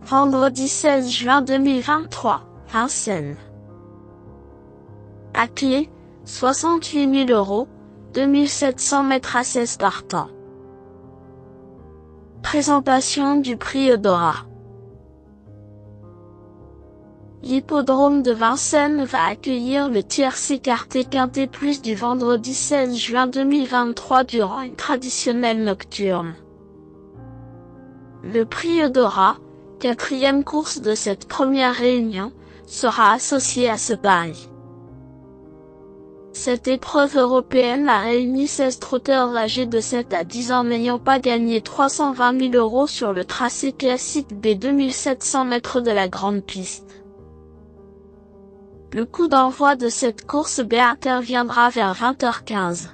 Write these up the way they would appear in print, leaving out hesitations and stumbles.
Vendredi 16 juin 2023, Vincennes. À clé, 68 000 €, 2700 mètres à 16 partants. Présentation du prix Eudora. L'hippodrome de Vincennes va accueillir le tiercé quarté quinté plus du vendredi 16 juin 2023 durant une traditionnelle nocturne. Le prix Eudora, quatrième course de cette première réunion, sera associé à ce pari. Cette épreuve européenne a réuni 16 trotteurs âgés de 7 à 10 ans n'ayant pas gagné 320 000 € sur le tracé classique des 2700 mètres de la grande piste. Le coup d'envoi de cette course B interviendra vers 20h15.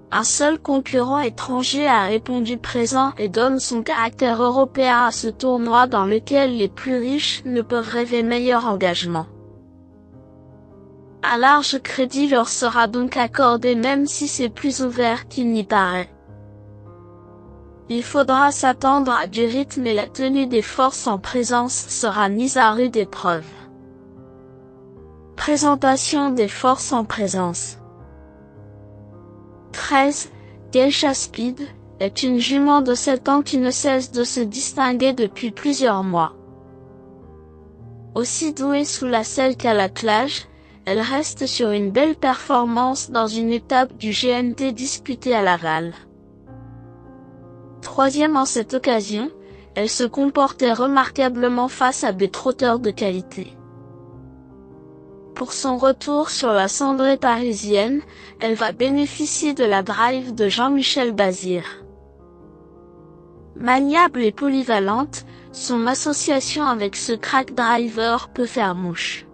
Un seul concurrent étranger a répondu présent et donne son caractère européen à ce tournoi dans lequel les plus riches ne peuvent rêver meilleur engagement. Un large crédit leur sera donc accordé même si c'est plus ouvert qu'il n'y paraît. Il faudra s'attendre à du rythme et la tenue des forces en présence sera mise à rude épreuve. Présentation des forces en présence. 13, Geisha Speed, est une jument de 7 ans qui ne cesse de se distinguer depuis plusieurs mois. Aussi douée sous la selle qu'à l'attelage, elle reste sur une belle performance dans une étape du GNT disputée à Laval. Troisième en cette occasion, elle se comportait remarquablement face à des trotteurs de qualité. Pour son retour sur la cendrée parisienne, elle va bénéficier de la drive de Jean-Michel Bazir. Maniable et polyvalente, son association avec ce crack driver peut faire mouche.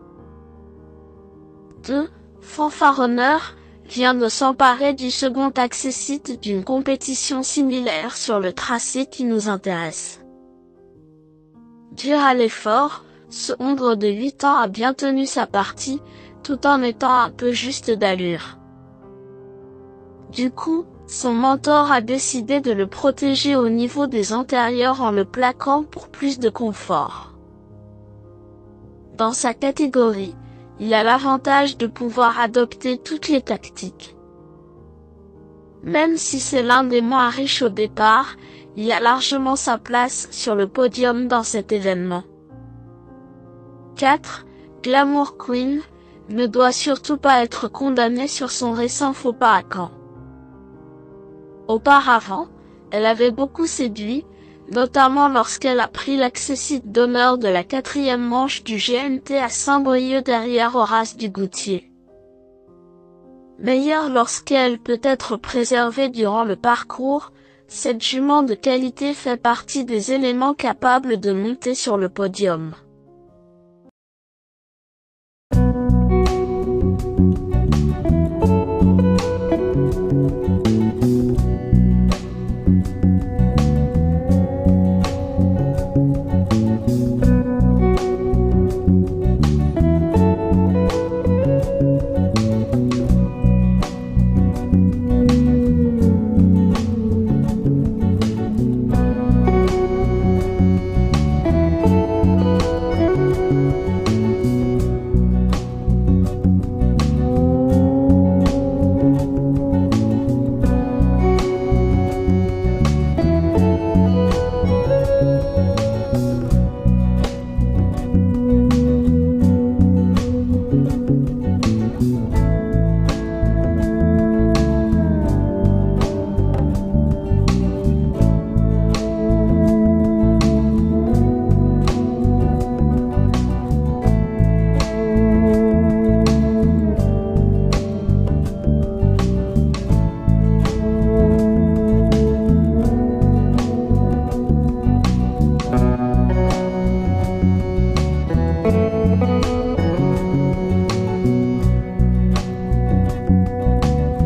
2. Fanfaronneur vient de s'emparer du second accessite d'une compétition similaire sur le tracé qui nous intéresse. Dur à l'effort, ce hongre de 8 ans a bien tenu sa partie, tout en étant un peu juste d'allure. Du coup, son mentor a décidé de le protéger au niveau des antérieurs en le plaquant pour plus de confort. Dans sa catégorie, il a l'avantage de pouvoir adopter toutes les tactiques. Même si c'est l'un des moins riches au départ, il a largement sa place sur le podium dans cet événement. 4. Glamour Queen, ne doit surtout pas être condamnée sur son récent faux pas à Caen. Auparavant, elle avait beaucoup séduit, notamment lorsqu'elle a pris l'accessite d'honneur de la 4e manche du GNT à Saint-Brieuc derrière Horace Dugoutier. Meilleure lorsqu'elle peut être préservée durant le parcours, cette jument de qualité fait partie des éléments capables de monter sur le podium.